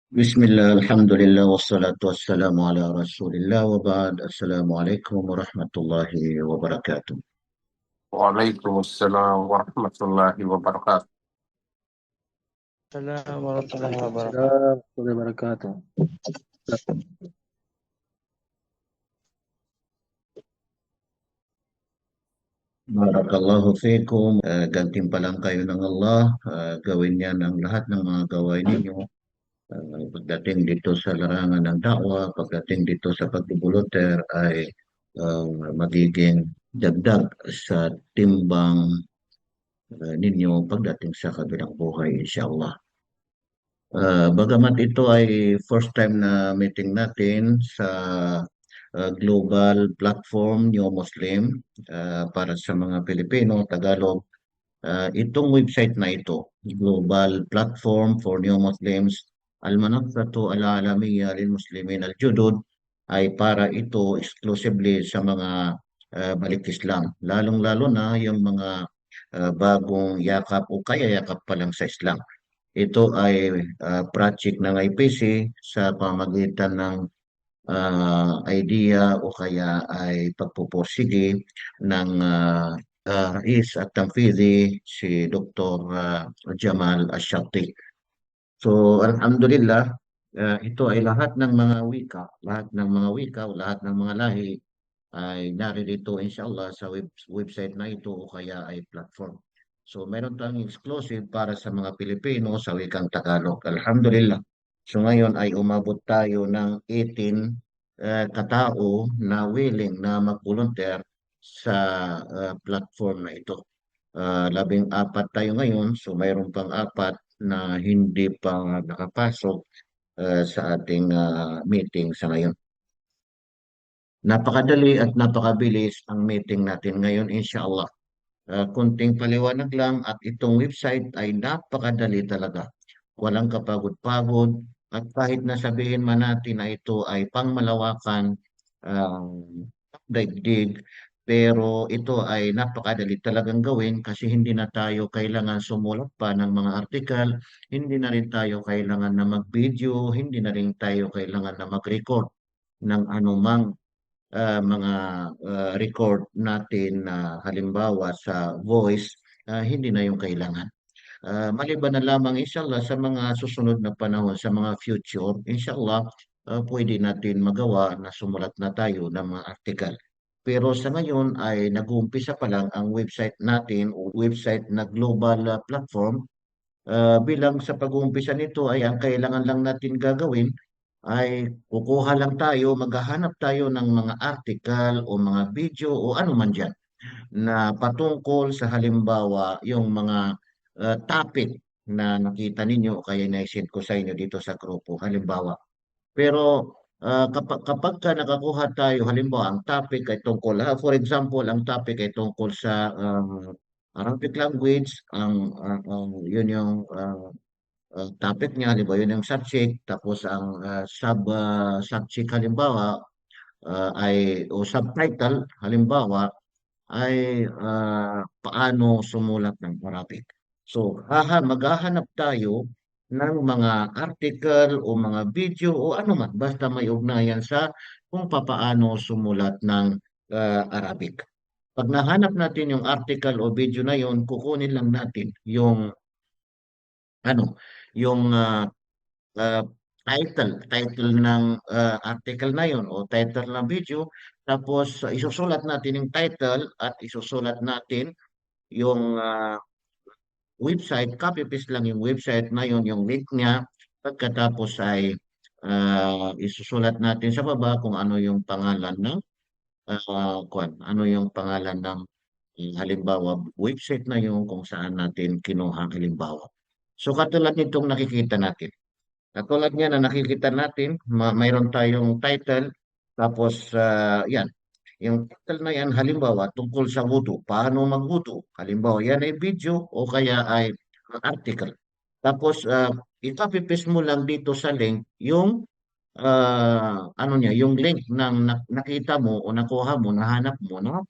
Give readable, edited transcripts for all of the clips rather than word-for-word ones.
Bismillah, alhamdulillah, wassalatu wassalamu ala rasulillah wa ba'd. Assalamualaikum warahmatullahi wabarakatuh. Waalaikumsalam warahmatullahi wabarakatuh. السلام ورحمة الله وبركاته. السلام ورحمة الله وبركاته. Barakallahu fikum. Gantimpalang kayo ng Allah. Gawin niya ng lahat ng mga gawain ninyo. Pagdating dito sa larangan ng dakwa, pagdating dito sa pagbubuluter ay magiging dagdag sa timbang ninyo pagdating sa kabilang buhay, inshallah. Bagamat ito ay first time na meeting natin sa global platform New Muslim para sa mga Pilipino, Tagalog, itong website na ito, Global Platform for New Muslims, Al-Manaffatu Al-Alamiyya lil Muslimin Al-Judud, ay para ito exclusively sa mga balik Islam, lalong-lalo na yung mga bagong yakap o kaya yakap pa lang sa Islam. Ito ay project ng IPC sa pamagitan ng idea o kaya ay pagpupursige ng Rais at Tanfidhi si Dr. Jamal Ashati. So, alhamdulillah, ito ay lahat ng mga wika, o lahat ng mga lahi ay naririto inshallah sa website na ito o kaya ay platform. So meron tayong exclusive para sa mga Pilipino sa wikang Tagalog. Alhamdulillah. So ngayon ay umabot tayo ng 18 katao na willing na mag-volunteer sa platform na ito. 14 tayo ngayon, so mayroon pang apat na hindi pa nakapasok sa ating meeting sa ngayon. Napakadali at napakabilis ang meeting natin ngayon, inshallah. Kunting paliwanag lang at itong website ay napakadali talaga. Walang kapagod-pagod at kahit na sabihin man natin na ito ay pangmalawakan, daigdig, pero ito ay napakadali talagang gawin kasi hindi na tayo kailangan sumulat pa ng mga artikel, hindi na rin tayo kailangan na mag-video, hindi na rin tayo kailangan na mag-record ng anumang mga record natin na halimbawa sa voice, hindi na yung kailangan. Maliban na lamang inshallah sa mga susunod na panahon, sa mga future, inshallah, pwede natin magawa na sumulat na tayo ng mga article. Pero sa ngayon ay nag-uumpisa pa lang ang website natin o website na global platform. Bilang sa pag-uumpisa nito ay ang kailangan lang natin gagawin ay kukuha lang tayo, maghahanap tayo ng mga article o mga video o ano man dyan na patungkol sa halimbawa yung mga topic na nakita ninyo o kaya na-send ko sa inyo dito sa grupo halimbawa. Pero kapag ka nakakuha tayo halimbawa ang topic ay tungkol, for example, ang topic ay tungkol sa Arabic language, yun yung topic niya, halimbawa yun yung subject, tapos ang subject halimbawa ay o subtitle halimbawa ay paano sumulat ng Arabic. So, maghahanap tayo ng mga article o mga video o ano man, basta may ugnayan sa kung papaano sumulat ng Arabic. Pag nahanap natin yung article o video na yon, kukunin lang natin yung ano, yung uh, title ng article na yon o title ng video, tapos isusulat natin yung title at isusulat natin yung website, copy paste lang yung website na yon, yung link niya. Pagkatapos ay isusulat natin sa baba kung ano yung pangalan ng ano yung pangalan ng halimbawa website na yung kung saan natin kinuha halimbawa. So katulad nitong nakikita natin. Katulad niya na nakikita natin, mayroon tayong title, tapos yan, yung title na yan, halimbawa, tungkol sa wudu, paano magwudu, halimbawa, yan ay video o kaya ay article. Tapos, i-copy paste mo lang dito sa link yung ano niya, yung link ng nakita mo o nakuha mo, nahanap mo, no?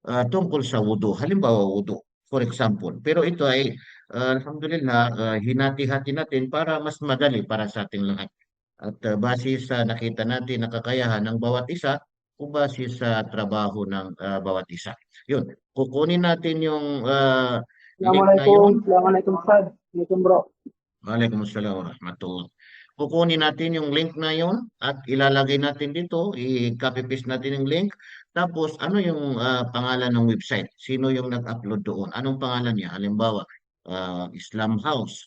Tungkol sa wudu, halimbawa wudu, for example. Pero ito ay, alhamdulillah, hinati-hati natin para mas madali para sa ating lahat. At base sa nakita natin na kakayahan ng bawat isa o base sa trabaho ng bawat isa. Yun, kukunin natin yung link na Assalamualaikum, yun. Assalamualaikum Ustaz. Assalamualaikum bro. Waalaikumsalam warahmatullah. Kukunin natin yung link na yon at ilalagay natin dito, i-copy paste natin yung link. Tapos ano yung pangalan ng website? Sino yung nag-upload doon? Anong pangalan niya? Halimbawa, Islam House,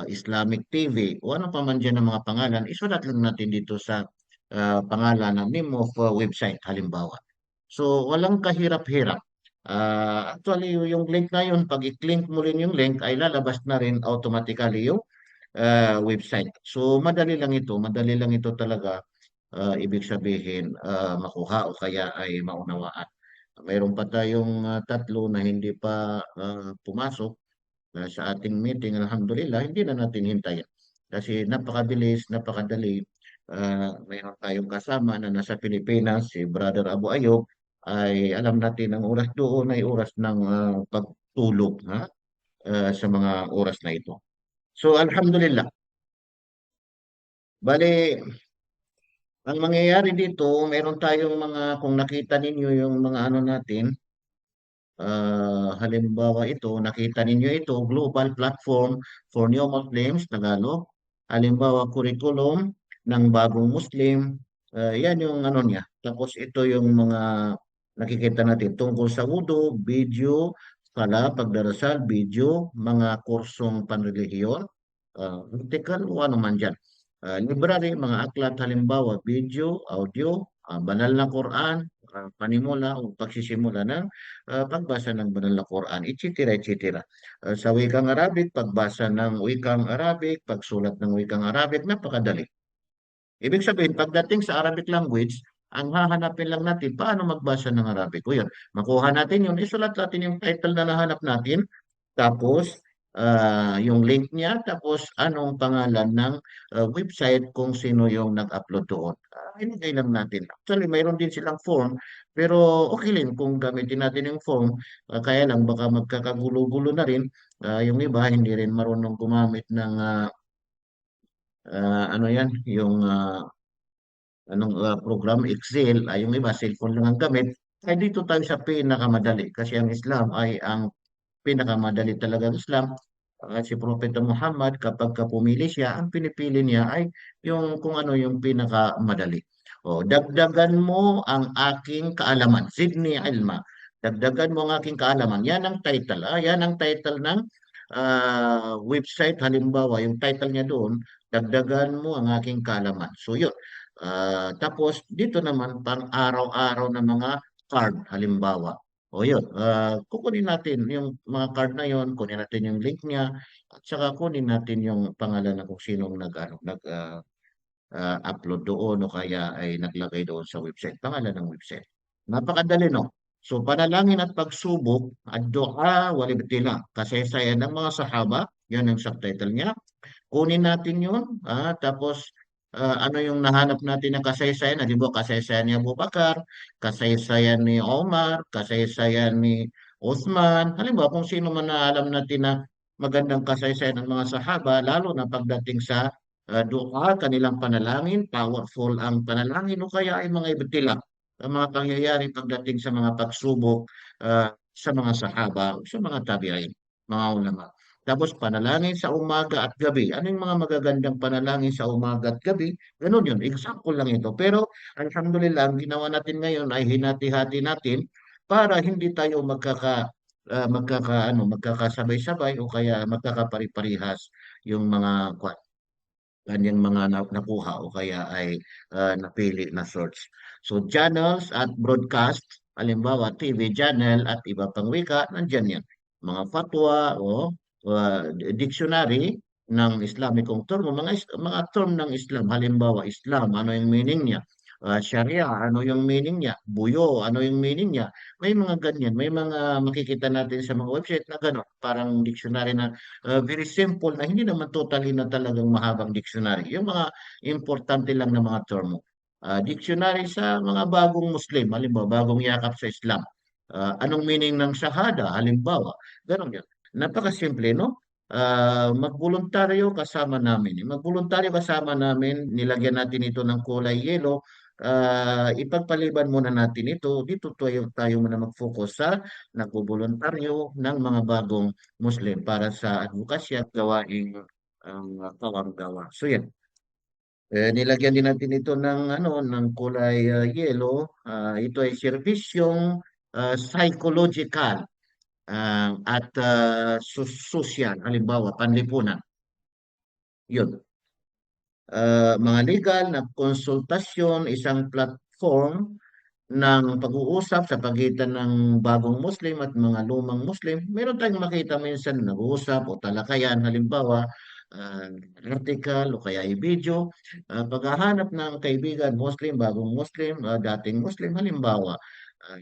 Islamic TV, o ano pa man dyan ng mga pangalan, isulat lang natin dito sa pangalan ng name of website, halimbawa. So, walang kahirap-hirap. Actually, yung link na yun, pag i-click mo rin yung link, ay lalabas na rin automatically yung website. So madali lang ito talaga ibig sabihin makuha o kaya ay maunawaan. Mayroon pa tayong tatlo na hindi pa pumasok sa ating meeting. Alhamdulillah, hindi na natin hintayin. Kasi napakabilis, napakadali. Mayroon tayong kasama na nasa Pilipinas, si Brother Abu Ayub, ay alam natin ang oras doon ay oras ng pagtulog sa mga oras na ito. So, alhamdulillah. Bale, ang mangyayari dito, meron tayong mga, kung nakita ninyo yung mga ano natin, halimbawa ito, nakita ninyo ito, Global Platform for New Muslims, Tagalog. Halimbawa, curriculum ng bagong Muslim. Yan yung ano niya. Tapos ito yung mga nakikita natin tungkol sa wudu, video, sala, pagdarasal, video, mga kursong panrelihiyon, article o ano man dyan. Library, mga aklat, halimbawa, video, audio, banal na Quran, panimula o pagsisimula ng pagbasa ng banal na Quran, etc. etc. Sa wikang Arabic, pagbasa ng wikang Arabic, pagsulat ng wikang Arabic, napakadali. Ibig sabihin, pagdating sa Arabic language, ang hahanapin lang natin, paano magbasa ng Arabic? O yan, makuha natin yun, isulat natin yung title na nahanap natin, tapos yung link niya, tapos anong pangalan ng website kung sino yung nag-upload doon. Ilagay lang natin. Actually, mayroon din silang form, pero okay din kung gamitin natin yung form. Kaya lang, baka magkakagulo-gulo na rin. Yung iba, hindi rin marunong gumamit ng ano yan, yung program Excel, ay yung iba, cellphone lang ang gamit. Ay dito tayo sa pinakamadali kasi ang Islam ay ang pinakamadali talaga ng Islam. Si Propeta Muhammad, kapag ka pumili siya, ang pinipili niya ay yung kung ano yung pinakamadali. O, dagdagan mo ang aking kaalaman. Zidni ilma. Dagdagan mo ang aking kaalaman. Yan ang title. Yan ang title ng website. Halimbawa, yung title niya doon, dagdagan mo ang aking kaalaman. So, yun. Tapos, dito naman, pang araw-araw na mga card, halimbawa. O yun, kukunin natin yung mga card na yun, kunin natin yung link niya, at saka kunin natin yung pangalan na kung sinong upload doon o kaya ay naglagay doon sa website, pangalan ng website. Napakadali, no? So, panalangin at pagsubok, ad-dua walibtila, kasaysayan ng mga sahaba, yan ang subtitle niya. Kunin natin yun, tapos ano yung nahanap natin ng kasaysayan? Halimbawa, kasaysayan ni Abu Bakar, kasaysayan ni Omar, kasaysayan ni Uthman. Halimbawa, kung sino man na alam natin na magandang kasaysayan ng mga sahaba, lalo na pagdating sa dua, kanilang panalangin, powerful ang panalangin, o kaya ay mga ibtila, ang mga pangyayari pagdating sa mga pagsubok sa mga sahaba, sa mga tabi'in, mga ulama. Tapos panalangin sa umaga at gabi. Ano yung mga magagandang panalangin sa umaga at gabi? Ganun yun. Example lang ito. Pero alhamdulillah, ang ginawa natin ngayon ay hinati-hati natin para hindi tayo magkakasabay-sabay o kaya magkakapari-parihas yung mga kanyang mga nakuha o kaya ay napili na source. So channels at broadcast, halimbawa TV channel at iba pang wika, nandyan yan. Mga fatwa o dictionary ng Islamikong term, mga term ng Islam, halimbawa Islam, ano yung meaning niya? Sharia, ano yung meaning niya? Buyo, ano yung meaning niya? May mga ganyan, may mga makikita natin sa mga website na gano'n, parang dictionary na very simple na hindi naman totally na talagang mahabang dictionary. Yung mga importante lang na mga termo. Dictionary sa mga bagong Muslim, halimbawa, bagong yakap sa Islam. Anong meaning ng shahada, halimbawa. Ganon yan. Napakasimple, no? magboluntaryo kasama namin. Magboluntaryo kasama namin, nilagyan natin ito ng kulay yellow. Ipagpaliban muna natin ito. Dito tayo muna mag-focus sa nagboboluntaryo ng mga bagong Muslim para sa advokasya at gawaing kawanggawa. So yan. Nilagyan din natin ito ng kulay yellow. Ito ay serbisyong psychological at social, halimbawa panlipunan. Yun. Mga legal na konsultasyon, isang platform ng pag-uusap sa pagitan ng bagong Muslim at mga lumang Muslim. Meron tayong makita minsan na nag-uusap o talakayan, halimbawa, uh, article o kaya i-video, paghahanap ng kaibigan Muslim, bagong Muslim, dating Muslim, halimbawa, uh,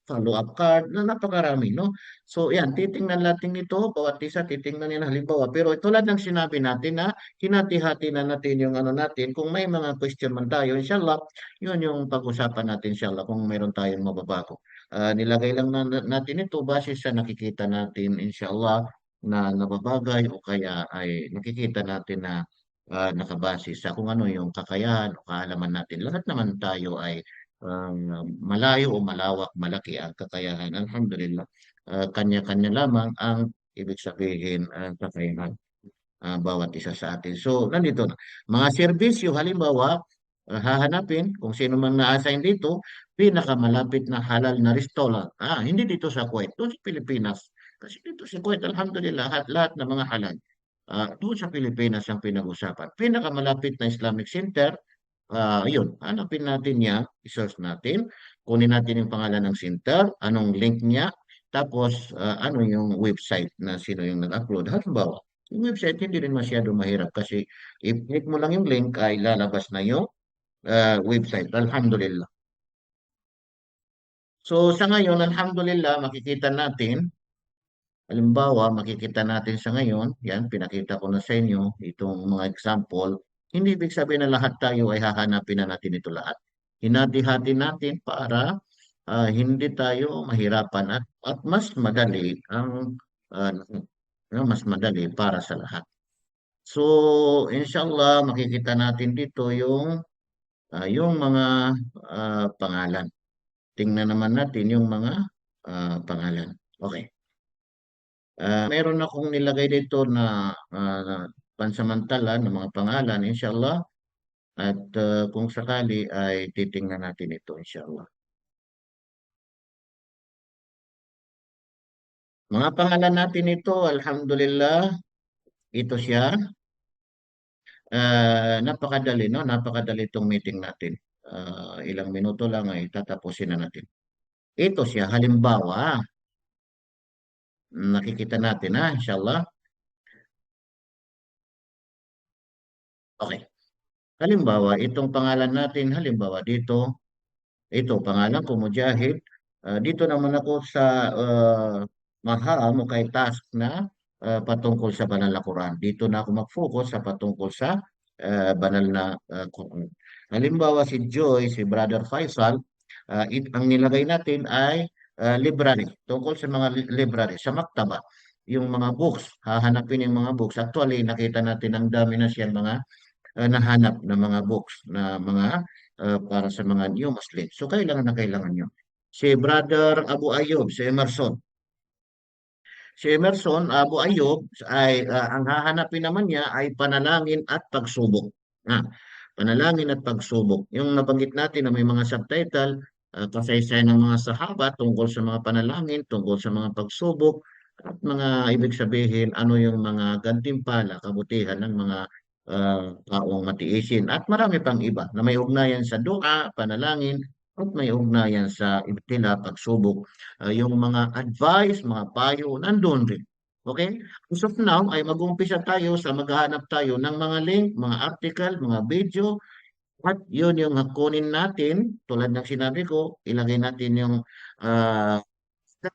follow-up card, na napakarami, no? So, yan, titingnan natin nito, bawat isa titingnan nila halimbawa. Pero tulad ng sinabi natin na hinati-hati na natin yung ano natin, kung may mga question man tayo, inshallah, yun yung pag-usapan natin, inshallah, kung meron tayong mababago. Nilagay lang natin ito base sa nakikita natin, inshallah, na nababagay o kaya ay nakikita natin na nakabase sa kung ano yung kakayahan o kaalaman natin. Lahat naman tayo ay malayo o malawak, malaki ang kakayahan. Alhamdulillah, kanya-kanya lamang ang ibig sabihin ang kakayahan bawat isa sa atin. So, nandito na. Mga serbisyo, halimbawa, hahanapin kung sino man na-assign dito, pinakamalapit na halal na restaurant. Hindi dito sa Kuwait, doon sa Pilipinas. Kasi dito sa Kuwait, alhamdulillah, lahat ng mga halal. Doon sa Pilipinas ang pinag-usapan. Pinakamalapit na Islamic Center, yun, hanapin natin niya, i-search natin, kunin natin yung pangalan ng center, anong link niya, tapos ano yung website na sino yung nag-upload. Halimbawa, yung website hindi rin masyado mahirap kasi i-click mo lang yung link ay lalabas na yung website. Alhamdulillah. So sa ngayon, alhamdulillah, makikita natin, halimbawa, makikita natin sa ngayon, yan, pinakita ko na sa inyo, itong mga example, hindi ibig sabihin na lahat tayo ay hahanapin na natin ito lahat. Hinati-hati natin para hindi tayo mahirapan at mas madali ang mas madali para sa lahat. So, inshallah, makikita natin dito yung mga pangalan. Tingnan naman natin yung mga pangalan. Okay. Meron akong nilagay dito na pansamantala ng mga pangalan, inshallah. At kung sakali ay titingnan natin ito, inshallah. Mga pangalan natin ito, alhamdulillah, ito siya. Napakadali, no? Napakadali itong meeting natin. Ilang minuto lang ay tatapusin na natin. Ito siya, halimbawa, nakikita natin inshallah. Okay. Halimbawa, itong pangalan natin, halimbawa dito, ito, pangalan ko, Mujahid. Dito naman ako sa maham o kay task na patungkol sa banal na Quran. Dito na ako mag-focus sa patungkol sa banal na Quran. Halimbawa, si Joy, si Brother Faisal, ang nilagay natin ay library. Tungkol sa mga library, sa maktaba. Yung mga books, hahanapin yung mga books. Actually, nakita natin ang dami na siya mga nahanap na mga books na mga para sa mga new Muslim. So kailangan na kailangan nyo. Si Brother Abu Ayub, si Emerson. Si Emerson Abu Ayub ay ang hahanapin naman niya ay panalangin at pagsubok. Panalangin at pagsubok. Yung nabanggit natin na may mga subtitle, kasaysayan ng mga sahaba tungkol sa mga panalangin, tungkol sa mga pagsubok, at mga ibig sabihin ano yung mga gantimpala, kabutihan ng mga taong matiisin. At marami pang iba na may ugnayan sa dua, panalangin, at may ugnayan sa ibtila, pagsubok. Yung mga advice, mga payo, nandun rin. Okay? As of now, ay mag-umpisa tayo sa maghahanap tayo ng mga link, mga article, mga video, at yun yung kunin natin, tulad ng sinabi ko, ilagay natin yung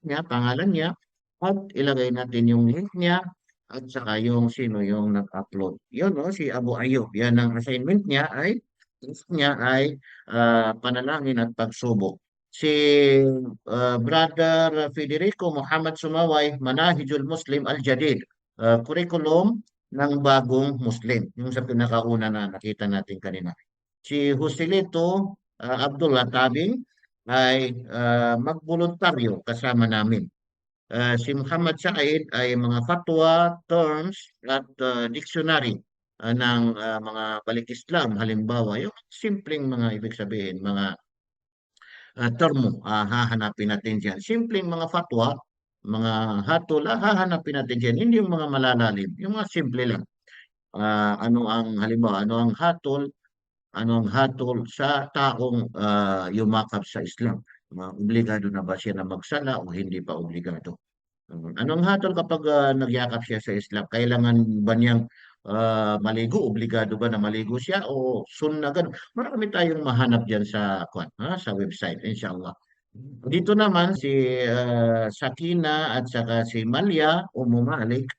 niya, pangalan niya, at ilagay natin yung link niya, at saka yung sino yung nag-upload. Yun, no, si Abu Ayub. Yan ang assignment niya ay panalangin at pagsubok. Si Brother Federico Muhammad Sumaway, Manahijul Muslim Al-Jadid. curriculum ng bagong Muslim. Yung sa pinakauna na nakita natin kanina. Si Joselito Abdullah Tabing ay magboluntaryo kasama namin. Si Muhammad Said ay mga fatwa, terms at dictionary ng mga balik Islam. Halimbawa, yung simpleng mga ibig sabihin, mga termo, hahanapin natin dyan. Simpleng mga fatwa, mga hatol, hahanapin natin dyan. Hindi yung mga malalalim, yung mga simple lang. Ano ang halimbawa, ano ang hatol sa taong yumakap sa Islam? Obligado na ba siya na magsala o hindi pa obligado? Anong hatol kapag nagyakap siya sa Islam? Kailangan ba niyang maligo? Obligado ba na maligo siya o sunna ganun? Marami tayong mahanap diyan sa sa website, inshallah. Dito naman si Sakina at saka si Malia o Mumalik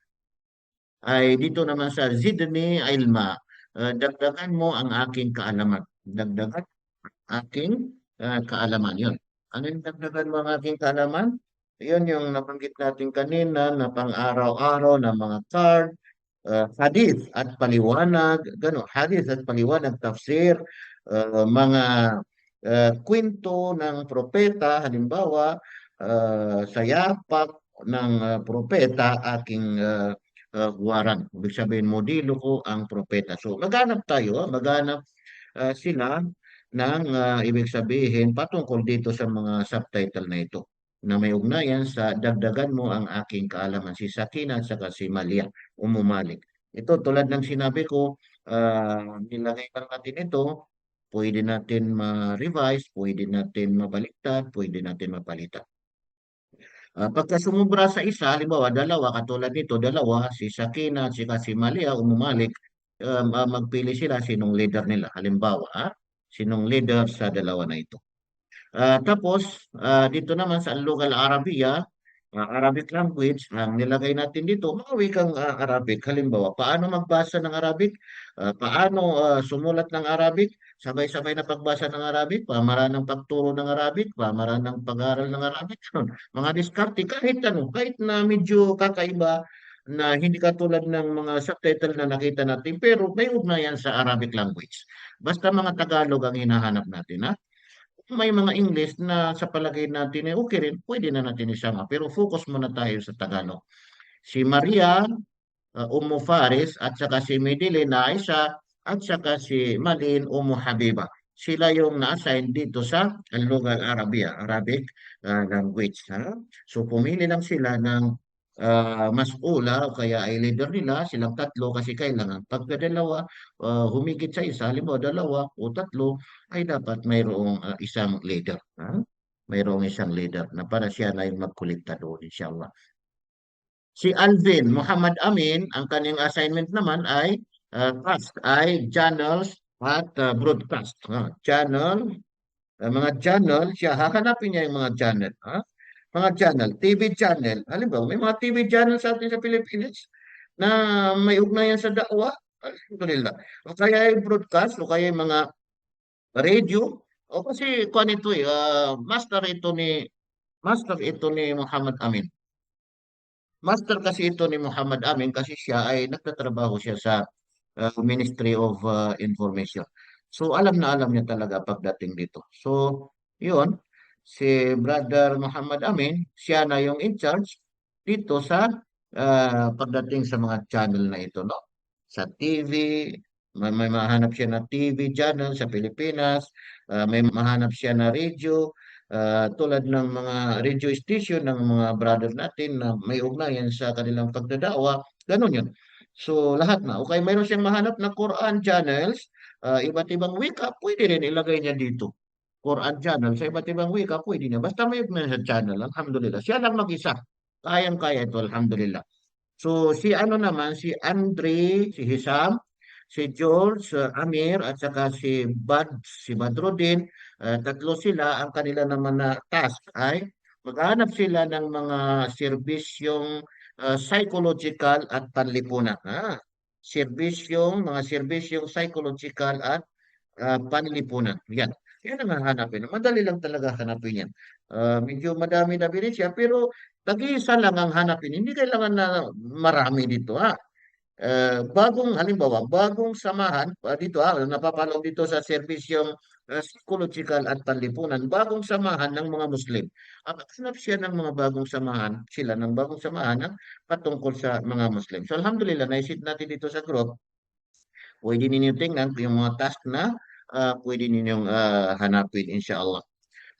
ay dito naman sa Zidni Ilma. Dagdagan mo ang aking kaalaman. Dagdagan aking kaalaman. Yun. Ano yung dagdagan mo ang aking kaalaman? Yun yung nabanggit natin kanina na pang-araw-araw na mga card, hadith at paliwanag, gano, hadith at paliwanag, tafsir, mga kwento ng propeta, halimbawa, sa yapak ng propeta, aking waran. Ibig sabihin, modelo ko ang propeta. So, maghanap tayo, maghanap sila ng ibig sabihin patungkol dito sa mga subtitle na ito na may ugnayan sa dagdagan mo ang aking kaalaman, si Sakina at saka si Malia Umumalik. Ito tulad ng sinabi ko, nilagay lang natin ito, pwede natin ma-revise, pwede natin mabaliktad, pwede natin mapalitan. Pagka sumubra sa isa, halimbawa dalawa, katulad nito, dalawa, si Sakina at saka si Malia Umumalik, magpili sila sinong leader nila. Halimbawa, sinong leader sa dalawa na ito. Tapos, dito naman sa Lugal Arabiya, Arabic language, ang nilagay natin dito, mga wikang Arabic. Halimbawa, paano magbasa ng Arabic? Paano sumulat ng Arabic? Sabay-sabay na pagbasa ng Arabic, pamaraan ng pagturo ng Arabic, pamaraan ng pag-aaral ng Arabic. Mga diskarte, kahit ano, kahit na medyo kakaiba, na hindi katulad ng mga subtitle na nakita natin, pero may ugnayan sa Arabic language. Basta mga Tagalog ang hinahanap natin, ha? May mga English na sa palagay natin ay okay rin, pwede na natin isama. Pero focus muna tayo sa Tagalog. Si Maria Faris at saka si Medellin Aisha at saka si Malin Habiba. Sila yung na-assign dito sa Lugal Arabia, Arabic language. Ha? So pumili lang sila ng mas'ula o kaya ay leader nila, silang tatlo kasi kailangan pagka dalawa, humigit sa isa, halimbawa dalawa o tatlo, ay dapat mayroong isang leader. Ha? Mayroong isang leader na para siya na yung magkulikta doon, inshallah. Si Alvin Muhammad Amin, ang kanyang assignment naman ay task ay channels at broadcast. Channel, mga channel, siya hahanapin niya yung mga channel. Mga channel, TV channel. Halimbawa, may mga TV channel sa atin sa Pilipinas na may ugnayan sa dakwa. Alhamdulillah. O kaya yung broadcast, o kaya yung mga radio. O kasi kuan ito master ito ni Muhammad Amin. Master kasi ito ni Muhammad Amin kasi siya ay nagtatrabaho siya sa Ministry of Information. So alam na alam niya talaga pagdating dito. So yun, si Brother Muhammad Amin, siya na yung in charge dito sa pagdating sa mga channel na ito, no? Sa TV, may mahanap siya na TV channel sa Pilipinas, may mahanap siya na radio, tulad ng mga radio station ng mga brother natin na may ugnayan sa kanilang pagdadawa, ganun yun. So lahat na. Okay, mayroon siyang mahanap na Quran channels, iba't ibang wika, pwede rin ilagay niya dito. Quran channel sa iba't ibang wika, pwede niya. Basta may ugnayan sa channel, alhamdulillah. Siya lang mag-isa. Kayang-kaya ito, alhamdulillah. So si ano naman, si Andre, si Hisam, si George, Amir, at saka si Badruddin, tatlo sila, ang kanila naman na task ay maghanap sila ng mga serbisyong psychological at panlipunan. Mga serbisyong psychological at panlipunan. Yan. yan ang hahanapin. Madali lang talaga hanapin yan. Medyo madami-dami rin siya, pero tag-iisa lang ang hanapin. Hindi kailangan na marami dito, ha. Bagong halimbawa, bagong samahan dito napapalaw dito sa serbisyong psychological at panlipunan, bagong samahan ng mga Muslim. Hanap siya ng mga bagong samahan, sila ng bagong samahan patungkol sa mga Muslim. So alhamdulillah, naisit natin dito sa group, pwede ninyo tingnan yung mga task na pwede ninyong hanapin inshallah.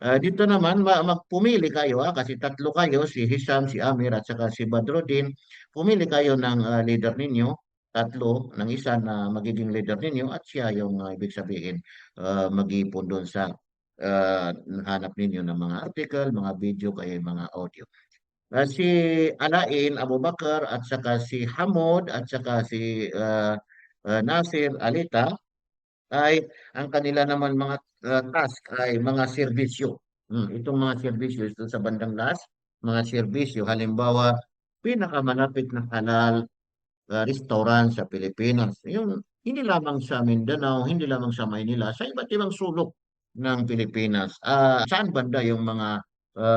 Dito naman, magpumili kayo kasi tatlo kayo, si Hisham, si Amir at saka si Badruddin. Pumili kayo ng leader ninyo, tatlo ng isa na magiging leader ninyo at siya yung ibig sabihin mag-iipon doon sa hanap ninyo ng mga article, mga video, kaya mga audio. Si Alain Abubakar at saka si Hamod at saka si Nasir Alita ay ang kanila naman mga task ay mga serbisyo. Itong mga serbisyo ito sa bandang last, mga serbisyo halimbawa pinakamalapit na halal restaurant sa Pilipinas. Yung hindi lamang sa Mindanao, hindi lamang sa Maynila, sa iba't ibang sulok ng Pilipinas. Saan banda yung mga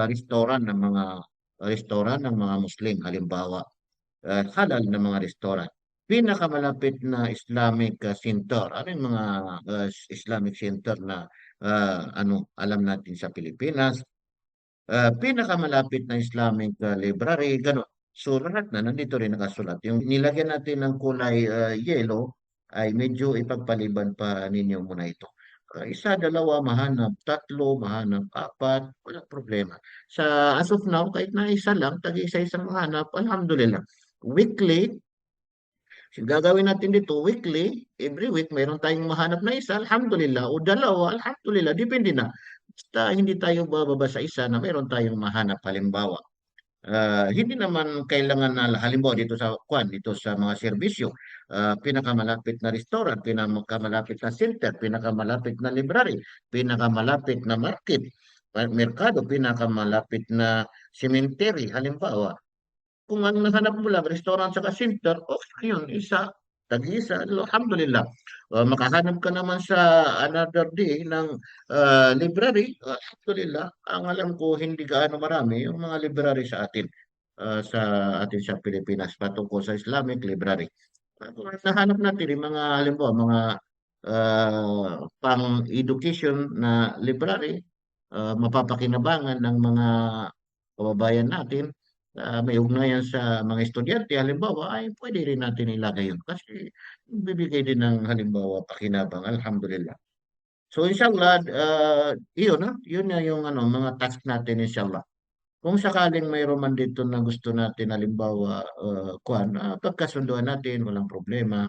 restaurant ng mga Muslim halimbawa halal na mga restaurant. Pinakamalapit na Islamic center. Ano yung mga Islamic center na alam natin sa Pilipinas? Pinakamalapit na Islamic library, gano'n. So lahat na nandito rin nakasulat. Yung nilagyan natin ng kulay yellow ay medyo ipagpaliban pa ninyo muna ito. Isa, dalawa, mahanap, tatlo, mahanap, apat, walang problema. As of now, kahit na isa lang, tag-isa-isang mahanap, alhamdulillah. Weekly, gagawin natin dito weekly, every week mayroon tayong mahanap na isa, alhamdulillah, o dalawa, alhamdulillah, depende na. Basta hindi tayo bababa sa isa na mayroon tayong mahanap halimbawa. Hindi naman kailangan na halimbawa dito sa mga serbisyo, pinakamalapit na restaurant, pinakamalapit na center, pinakamalapit na library, pinakamalapit na market, merkado, pinakamalapit na cemetery halimbawa. Kung ang nahanap mo lang, restaurant sa center, okay yun, isa, tag-isa, alhamdulillah. Makahanap ka naman sa another day ng library, alhamdulillah. Ang alam ko, hindi gaano marami yung mga library sa atin, sa atin sa Pilipinas, patungkol sa Islamic library. Kung nahanap natin yung mga, halimbawa, mga pang-education na library, mapapakinabangan ng mga kababayan natin, may ugnayan sa mga estudyante, halimbawa, ay pwede rin natin ilagay yun. Kasi bibigay din ng halimbawa pakinabang, alhamdulillah. So inshallah, yun na yung mga task natin inshallah. Kung sakaling mayroon man dito na gusto natin, halimbawa, pagkasunduan natin, walang problema,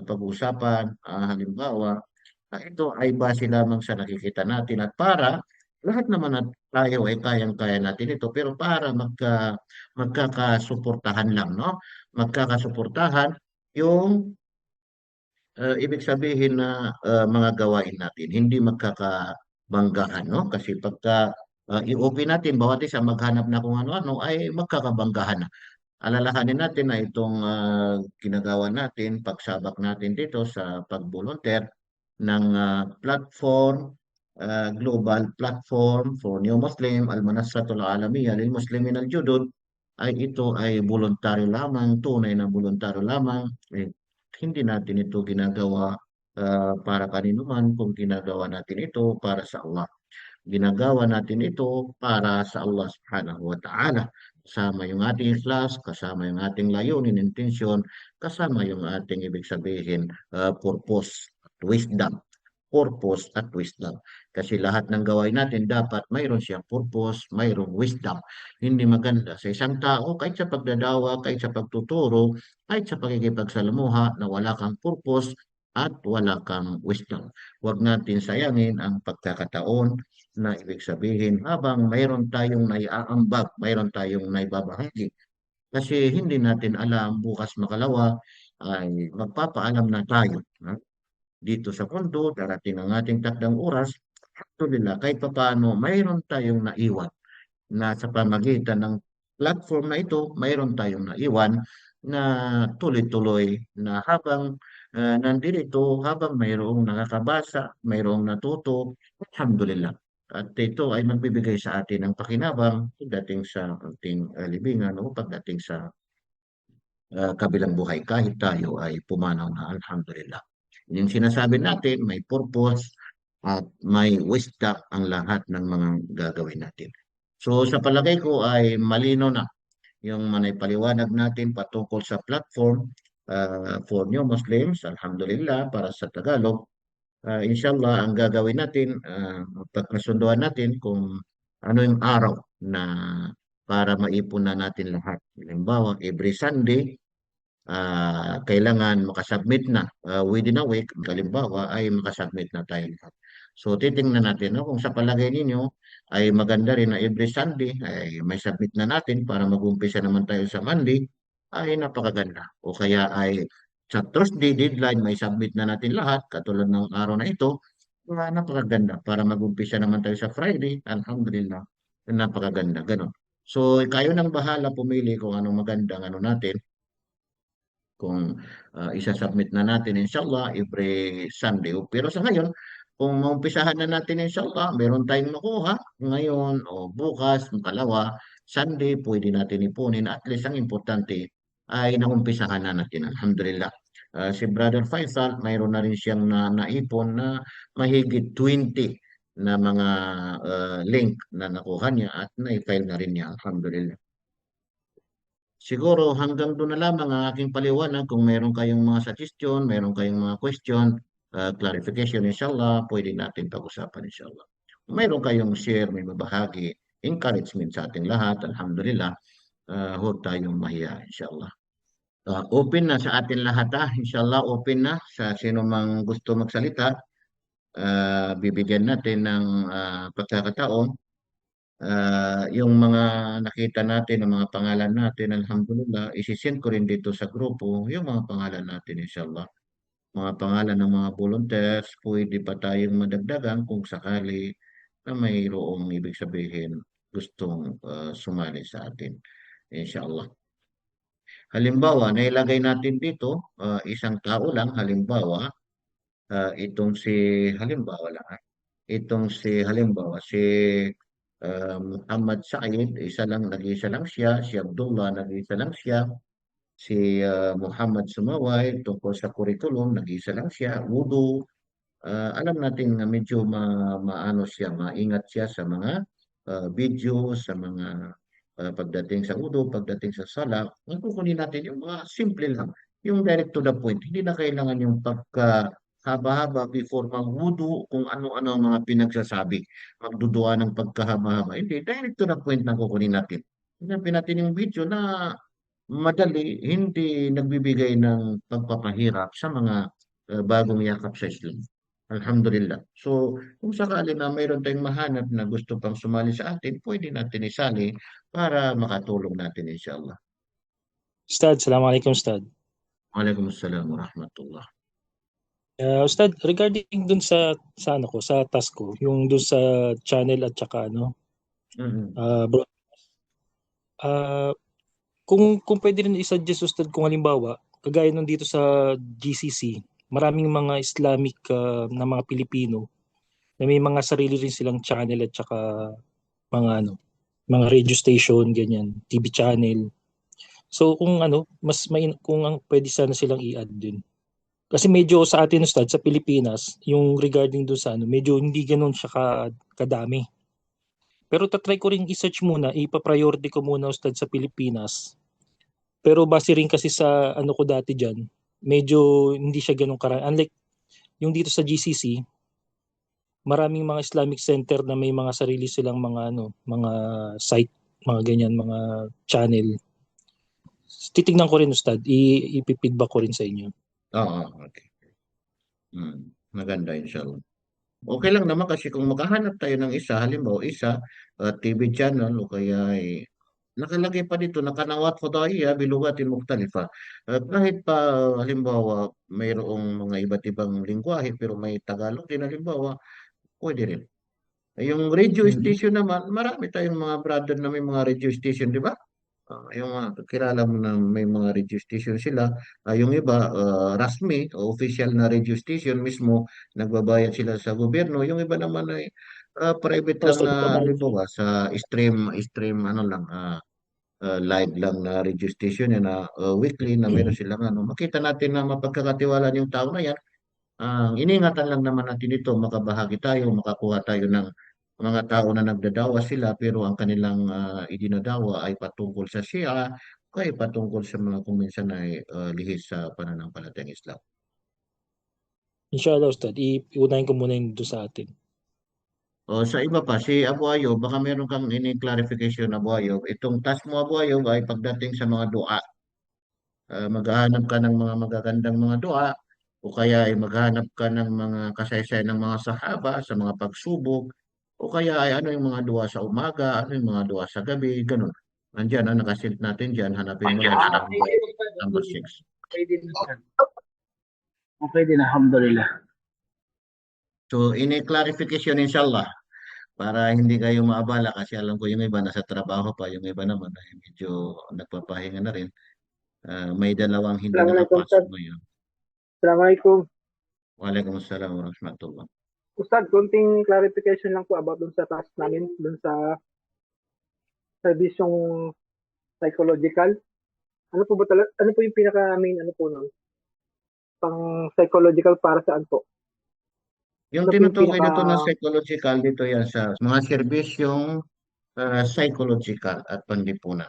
pag-uusapan, halimbawa, ito ay base lamang sa nakikita natin at para lahat naman tayo ay kayang-kaya natin ito pero para magkakasuportahan lang, no? Magkakasuportahan yung ibig sabihin na mga gawain natin, hindi magkakabanggahan, no? Kasi pagka i-open natin, bawat isa maghanap na kung ano-ano, ay magkakabanggahan na. Alalahanin natin na itong ginagawa natin, pagsabak natin dito sa pag-volunteer ng platform, global platform for New Muslim, Al-Manassatul Alamiya lil Muslimin al-Judud, ay ito ay voluntaryo lamang, tunay na voluntaryo lamang. Hindi natin ito ginagawa para kanino man, kung ginagawa natin ito para sa Allah. Ginagawa natin ito para sa Allah subhanahu wa ta'ala. Kasama yung ating ikhlas, kasama yung ating layunin, intensyon, kasama yung ating ibig sabihin, purpose at wisdom. Purpose at wisdom. Kasi lahat ng gawain natin dapat mayroon siyang purpose, mayroong wisdom. Hindi maganda sa isang tao, kahit sa pagdadawa, kahit sa pagtuturo, kahit sa pakikipagsalamuha na wala kang purpose at wala kang wisdom. Huwag natin sayangin ang pagkakataon na ibig sabihin habang mayroon tayong naiaambag, mayroon tayong naibabahagi. Kasi hindi natin alam bukas makalawa ay magpapaalam na tayo. Dito sa mundo, darating ang ating takdang oras, alhamdulillah, kahit papaano, mayroon tayong naiwan na sa pamagitan ng platform na ito, mayroon tayong naiwan na tuloy-tuloy na habang nandito habang mayroong nakakabasa, mayroong natuto, alhamdulillah. At ito ay magbibigay sa atin ng pakinabang pagdating sa ating libingan o pagdating sa kabilang buhay kahit tayo ay pumanaw na alhamdulillah. Yung sinasabi natin, may purpose at may wisdom ang lahat ng mga gagawin natin. So sa palagay ko ay malino na yung paliwanag natin patungkol sa platform for new Muslims, alhamdulillah, para sa Tagalog. Inshallah, ang gagawin natin, pagkasunduan natin kung ano yung araw na para maipon na natin lahat. Halimbawa, every Sunday, kailangan makasubmit na within a week, halimbawa, ay makasubmit na tayo lahat. So, titingnan natin no, kung sa palagay ninyo ay maganda rin na every Sunday ay may submit na natin para mag-umpisa naman tayo sa Monday, ay napakaganda. O kaya ay sa Thursday deadline may submit na natin lahat, katulad ng araw na ito, napakaganda para mag-umpisa naman tayo sa Friday, alhamdulillah, napakaganda, ganun. So, kayo nang bahala pumili kung anong magandang ano natin, kung isa-submit na natin inshallah every Sunday. Pero sa ngayon, kung maumpisahan na natin inshallah, meron tayong makuha ngayon o bukas, kalawa, Sunday, pwede natin ipunin. At least ang importante ay naumpisahan na natin. Alhamdulillah. Si Brother Faisal, mayroon na rin siyang naipon na mahigit 20 na mga link na nakuha niya at na-file na rin niya. Alhamdulillah. Siguro hanggang doon na lamang ang aking paliwanag. Kung meron kayong mga suggestion, meron kayong mga question, clarification, inshallah, pwede natin pag-usapan, inshallah. Kung meron kayong share, may mabahagi, encouragement sa ating lahat, alhamdulillah, huwag tayong mahiya, inshallah. Open na sa atin lahat, inshallah, open na sa sino mang gusto magsalita. Bibigyan natin ng pagkakataon. Yung mga nakita natin, ang mga pangalan natin, alhamdulillah, isisend ko rin dito sa grupo, yung mga pangalan natin, inshallah. Mga pangalan ng mga volunteers, pwede pa tayong madagdagan kung sakali na mayroong ibig sabihin gustong sumali sa atin, inshallah. Halimbawa, nailagay natin dito, isang tao lang, halimbawa, itong si, halimbawa lang, halimbawa, si Muhammad Said, nag-isa lang siya, si Abdullah, nag-isa lang siya, si Muhammad Sumaway, tungkol sa curriculum, nag-isa lang siya, wudu, alam natin na medyo maano siya, maingat siya sa mga video, sa mga pagdating sa wudu, pagdating sa sala, kukunin natin yung mga simple lang, yung direct to the point. Hindi na kailangan yung haba-haba before magwudu, kung ano-ano ang mga pinagsasabi. Magdudua ng pagkahaba-haba. Hindi, direct to the point na kukunin natin. Hanapin natin yung video na madali, hindi nagbibigay ng pagpapahirap sa mga bagong yakap sa Islam. Alhamdulillah. So, kung sakali na mayroon tayong mahanap na gusto pang sumali sa atin, pwede natin isali para makatulong natin inshallah. Ustad, Assalamualaikum Ustad. Waalaikumsalam warahmatullah. Ustad, regarding dun sa ano ko, sa task ko, yung dun sa channel at saka ano, broadcast. Kung pwede rin i-suggest Ustad, kung halimbawa, kagaya nung dito sa GCC, maraming mga Islamic na mga Pilipino na may mga sarili rin silang channel at saka mga ano, mga radio station, ganyan, TV channel. So kung ano, kung ang pwede sana silang i-add din. Kasi medyo sa atin Ustad, sa Pilipinas, yung regarding doon sa ano, medyo hindi ganoon siya kadami. Pero tatry ko rin i-search muna, ipa-priority ko muna Ustad sa Pilipinas. Pero base rin kasi sa ano ko dati diyan, medyo hindi siya ganoon karami. Unlike yung dito sa GCC, maraming mga Islamic center na may mga sarili silang mga ano, mga site, mga ganyan, mga channel. Titignan ko rin Ustad, i-feedback ko rin sa inyo. Oo, okay. Maganda inshallah. Okay lang naman kasi kung maghahanap tayo ng isa, halimbawa TV channel o kaya nakalagay pa dito, nakanawat fadaiya bilugatin mukhtalifa. Kahit pa halimbawa mayroong mga iba't ibang lingwahe pero may Tagalog din halimbawa, pwede rin. Yung radio station naman, marami tayong mga brother na may mga radio station, di ba? Yung kilala mo na may mga radio station sila, yung iba rasmi o official na radio station mismo, nagbabayad sila sa gobyerno. Yung iba naman ay private lang Trusted na po. halimbawa sa stream ano lang live lang na radio station yan na weekly na meron silang ano. Makita natin na mapagkakatiwalaan yung tao na yan. Ang iningatan lang naman natin ito, makabahagi tayo, makakuha tayo ng mga tao na nagdadawa sila pero ang kanilang idinadawa ay patungkol sa Shia o ay patungkol sa mga kuminsan ay lihis sa pananampalatayang Islam. Inshallah, Ustad. Iunahin ko muna yung doon sa atin. O sa iba pa, si Abu Ayyub, baka meron kang ini-clarification, Abu Ayyub. Itong task mo, Abu Ayyub, ay pagdating sa mga dua. Maghahanap ka ng mga magagandang mga dua o kaya ay maghahanap ka ng mga kasaysayan ng mga sahaba sa mga pagsubok o kaya ay ano yung mga dua sa umaga, ano yung mga dua sa gabi, ganun. Nandiyan, nakasit natin dyan, hanapin mo lang sa number 6. Okay din, Ustad. Okay din, alhamdulillah. So, ini-clarification inshallah para hindi kayo maabala kasi alam ko yung iba nasa trabaho pa, yung iba naman ay medyo nagpapahinga na rin. May dalawang hindi Assalamualaikum, nakapasok Ustad. ngayon. Assalamualaikum. Waalaikumsalam warahmatullah. Ustad, konting clarification lang po about dun sa task namin, dun sa servisyong psychological. Ano po ba talaga, ano po yung pinaka main ano po nun? Pang psychological para saan po? Yung Ano po yung tinutukoy pinaka nito na psychological dito yan sa mga serbisyong psychological at panlipunan.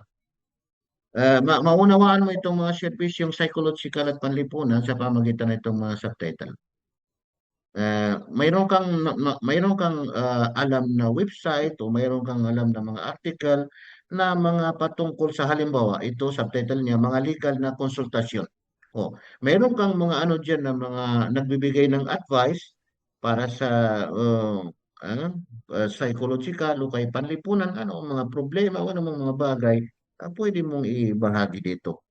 Maunawaan mo itong mga serbisyong psychological at panlipunan sa pamagitan ng itong mga subtitle. Mayroon kang alam na website o mayroon kang alam na mga article na mga patungkol sa halimbawa ito subtitle niya mga legal na konsultasyon. O, mayroon kang mga ano diyan na mga nagbibigay ng advice para sa ano, psychological o kay panlipunan ano ang mga problema o ano mga bagay pwede mong ibahagi dito.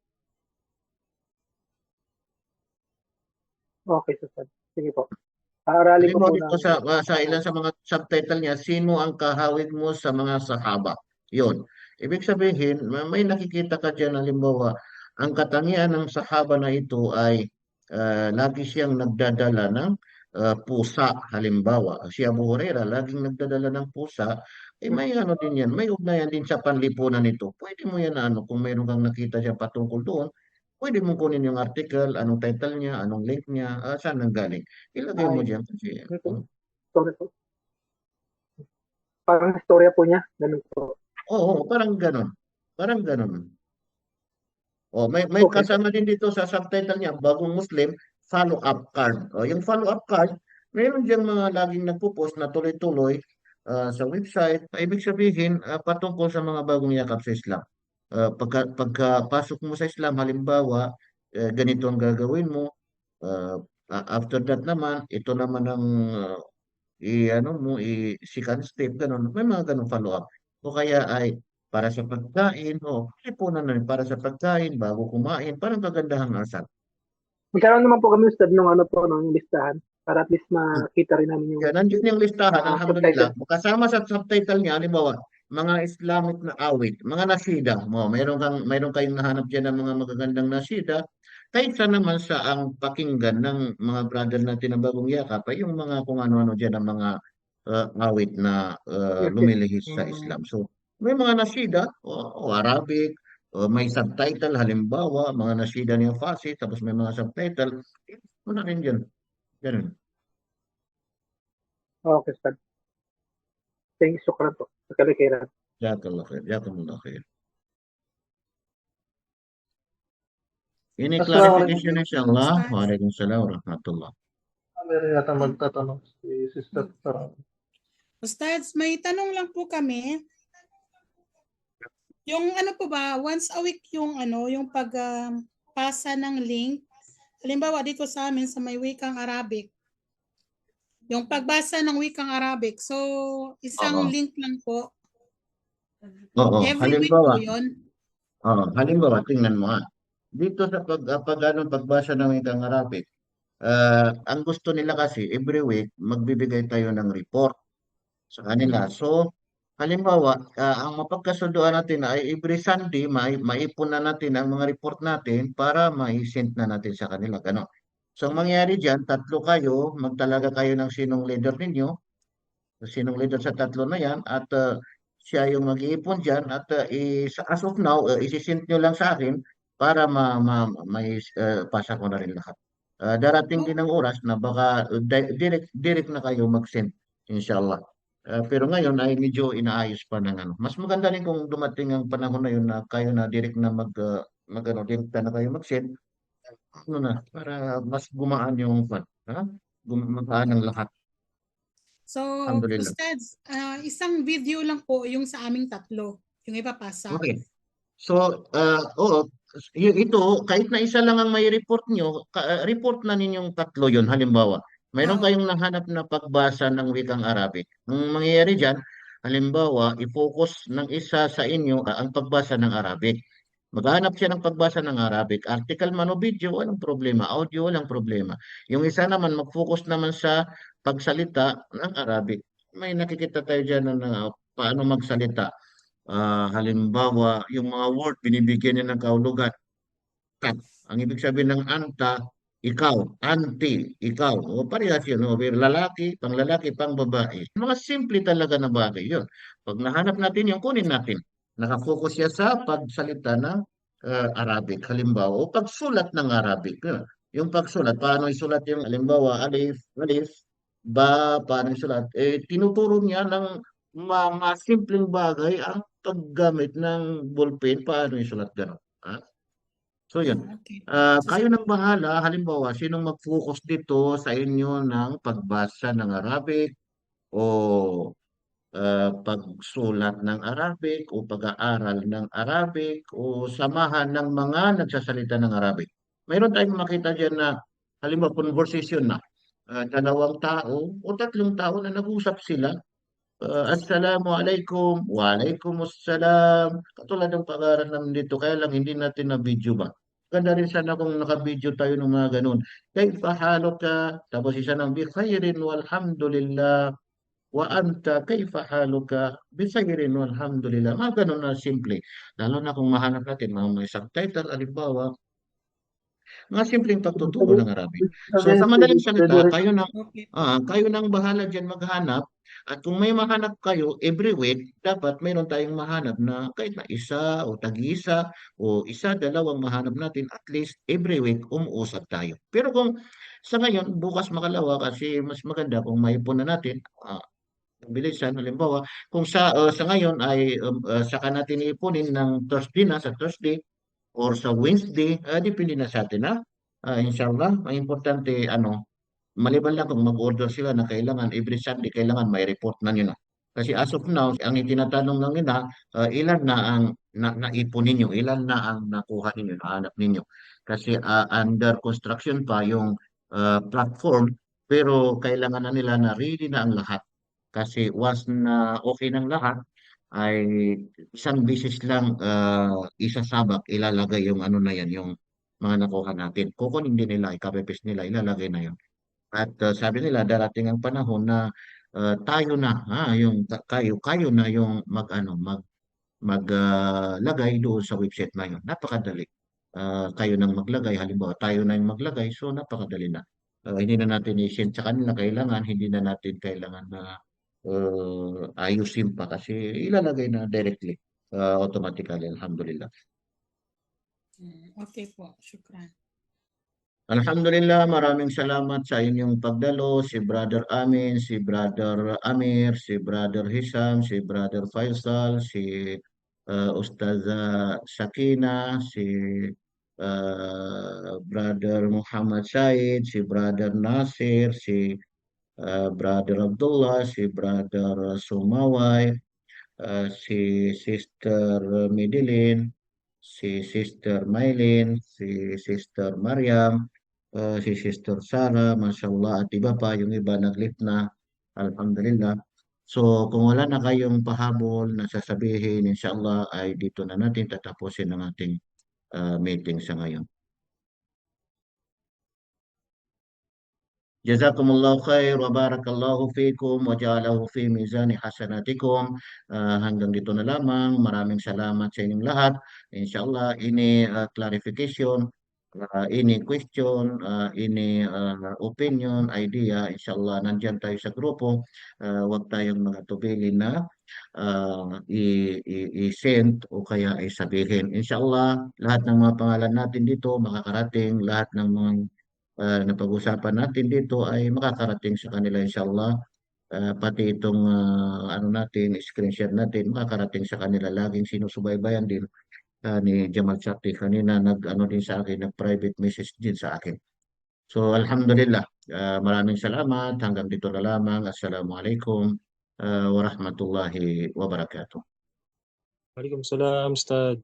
okay, Ustad. Sige po. Aaralin ko Halimbawa po dito ng sa ilan sa mga subtitle niya, sino ang kahawig mo sa mga sahaba? Yun. Ibig sabihin, may nakikita ka dyan, halimbawa, ang katangian ng sahaba na ito ay lagi siyang nagdadala ng pusa, halimbawa. Si Abu Huraira, laging nagdadala ng pusa, may ano din yan, may ugnayan din sa panlipunan nito. Pwede mo yan ano, kung mayroon kang nakita siya patungkol doon, pwede mo kunin yung article, anong title niya, anong link niya, saan nanggaling. Ilagay mo ay, diyan kasi sorry po. Parang istorya po niya, ganun po. oo, parang ganun. Parang ganun. Oh, may Okay. kasama din dito sa subtitle niya, Bagong Muslim follow-up card. Oh, yung follow-up card, mayroon diyang mga laging nagpo-post na tuloy-tuloy sa website. Ibig sabihin, patungkol sa mga bagong yakap sa Islam. Pagkapasok mo sa Islam, halimbawa, ganito ang gagawin mo. After that naman, ito naman ang i-ano mo, i-second step, ganun. May mga ganun follow-up. O kaya ay para sa pagkain, o ipunan na rin para sa pagkain, bago kumain, parang kagandahang asal. Magkaroon naman po kami, Ustad, nung ano po, nung listahan. Para at least makita rin namin yung Kaya nandiyan yung listahan, alhamdulillah. subtitle. Kasama sa subtitle niya, halimbawa, mga Islamic na awit, mga nasida. Mayroon kayong nahanap dyan ng mga magagandang nasida. Kaysa naman sa ang pakinggan ng mga brother natin ng bagong yakap, ay yung mga kung ano-ano dyan ng mga awit na lumilihis sa Islam. So, may mga nasida, o Arabic, o may subtitle, halimbawa, mga nasida niya Farsi, tapos may mga subtitle, wala rin dyan. Ganun. Okay, Ustad. Thank you, shukran po. Sa kalikiran. Jazakallah khair. Jazakumullah khair. Ini Assalamualaikum. clarification insyaAllah. Waalaikumsalam warahmatullah. Meron yata magtatanong si Sister Sarah. Ustads, may tanong lang po kami. Yung ano po ba, once a week yung ano, yung pagpasa ng link. Halimbawa dito sa amin sa may wikang Arabic. Yung pagbasa ng wikang Arabic. So, isang Oo. link lang po. Oo. Every week Halimbawa, po yun. tingnan mo ha. Dito sa pagbasa ng wikang Arabic, ang gusto nila kasi every week magbibigay tayo ng report sa kanila. So, halimbawa, ang mapagkasunduan natin ay every Sunday, maipon na natin ang mga report natin para ma-send na natin sa kanila. Gano'n. So, ang mangyayari dyan, tatlo kayo, magtalaga kayo ng sinong leader ninyo, sinong leader sa tatlo na yan, at siya yung mag-iipon dyan, at as of now, isisend nyo lang sa akin para may pasa ko na rin lahat. Darating Oh, din ang oras na baka direct na kayo mag-send, inshallah. Pero ngayon ay medyo inaayos pa ng ano. Mas maganda rin kung dumating ang panahon na yun na kayo na direct na direct na kayo mag-send, ano na, para mas gumaan yung gumaan ang lahat. so, Alhamdulillah. Ustads, isang video lang po yung sa aming tatlo, yung ipapasa. Okay. So, oo, ito, kahit na isa lang ang may report nyo, report na ninyong tatlo yun. Halimbawa, mayroon Oo. kayong nahanap na pagbasa ng wikang Arabic. Ang mangyayari dyan, halimbawa, i-focus ng isa sa inyo ang pagbasa ng Arabic. Maghanap siya ng pagbasa ng Arabic. Article man o video, walang problema. Audio, walang problema. Yung isa naman, mag-focus naman sa pagsalita ng Arabic. May nakikita tayo dyan na paano magsalita. Halimbawa, yung mga word, binibigyan niya ng kahulugan. Kat. Ang ibig sabihin ng anta, ikaw, anti, ikaw. O parehas yun. O, lalaki, pang lalaki, pang babae. Mga simple talaga na bagay yun. Pag nahanap natin yung kunin natin. Nakafocus siya sa pagsalita ng Arabic. Halimbawa, o pagsulat ng Arabic. Yung pagsulat, paano isulat yung, halimbawa, alif, alif, ba, paano isulat? Tinuturo niya ng mga simpleng bagay ang paggamit ng ballpen, paano isulat gano'n. Ha? So yun. Okay. Kayo nang bahala, halimbawa, sinong mag-focus dito sa inyo ng pagbasa ng Arabic o pagsulat ng Arabic o pag-aaral ng Arabic o samahan ng mga nagsasalita ng Arabic. Mayroon tayong makita dyan na halimbawa conversation na dalawang tao o tatlong tao na nag-usap sila. Assalamu alaikum, wa alaikumussalam. Katulad ng pag-aaral namin dito, kaya lang hindi natin na video ba. Ganda rin sana kung naka-video tayo ng mga ganun. Kaifa haluka, tapos isa ng bi khairin walhamdulillah, wa anta kaifa haluka, bi khairin walhamdulillah. Mga ganun na simple. Lalo na kung mahanap natin mga may subtitle, halimbawa, mga simpleng pagtuturo ng Arabic. So Sabihin, sa madaling salita, pwede rin. Okay. kayo nang bahala diyan maghanap. At kung may mahanap kayo every week, dapat mayroon tayong mahanap na kahit na isa o tag-isa o isa, dalawang mahanap natin, at least every week umuusap tayo. Pero kung sa ngayon, bukas makalawa, kasi mas maganda kung maipon na natin, bilisan, halimbawa, kung sa ngayon ay saka natin ipunin ng Thursday na, sa Thursday, or sa Wednesday, depende na sa atin, ha? Inshallah, ang importante, maliban lang kung mag-order sila na kailangan every Sunday, kailangan may report na nyo na. Kasi as of now, ang itinatanong lang nila, ilan na ang naipon ninyo, ilan na ang nakuha ninyo, nahanap ninyo. Kasi under construction pa yung platform, pero kailangan na nila na ready na ang lahat. Kasi once na okay ng lahat, ay isang beses lang isasabak, ilalagay yung ano na yan, yung mga nakuha natin. Kukunin din nila, ikapipis nila, ilalagay na yun. At sabi nila darating ang panahon na tayo na, yung kayo na yung maglagay doon sa website na yun. Napakadali. Kayo nang maglagay, halimbawa tayo na yung maglagay, so napakadali na. Hindi na natin i-send sa kanila kailangan, hindi na natin kailangan na ayusin pa kasi ilalagay na directly, automatically, alhamdulillah. Okay po. Shukran. Alhamdulillah, maraming salamat sa inyong pagdalo, si Brother Amin, si Brother Amir, si Brother Hisam, si Brother Faisal, si Ustazah Sakina, si Brother Muhammad Said, si Brother Nasir, si Brother Abdullah, si Brother Sumaway, si Sister Medilin, si Sister Maylin, si Sister Mariam, si Sister Sarah, Masya Allah, at iba pa, yung iba nag-lift na, Alhamdulillah. So, kung wala na kayong pahabol na sasabihin, inshallah, ay dito na natin tatapusin ang ating meeting sa ngayon. Jazakumullahu khair wa barakallahu fikum wa ja'alahu fi mizani hasanatikum. Hanggang dito na lamang. Maraming salamat sa inyong lahat. Inshallah, ini clarification, ini question, ini opinion, idea. Inshallah, nandyan tayo sa grupo. Huwag tayong magatubili na i-send o kaya ay sabihin. Inshallah, lahat ng mga pangalan natin dito makakarating, lahat ng mga napag-usapan natin dito ay makakarating sa kanila inshallah. Pati itong ano natin, screenshot natin, makakarating sa kanila. Laging sinusubaybayan din ni Jamal Sakti kanina, nag-ano din sa akin, nag-private message din sa akin. So, alhamdulillah. Maraming salamat. Hanggang dito na lamang. Assalamualaikum warahmatullahi wabarakatuh. Waalaikumsalam, Ustad.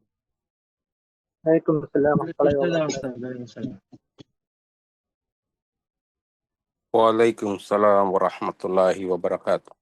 Waalaikumsalam. Waalaikumsalam warahmatullahi wabarakatuh.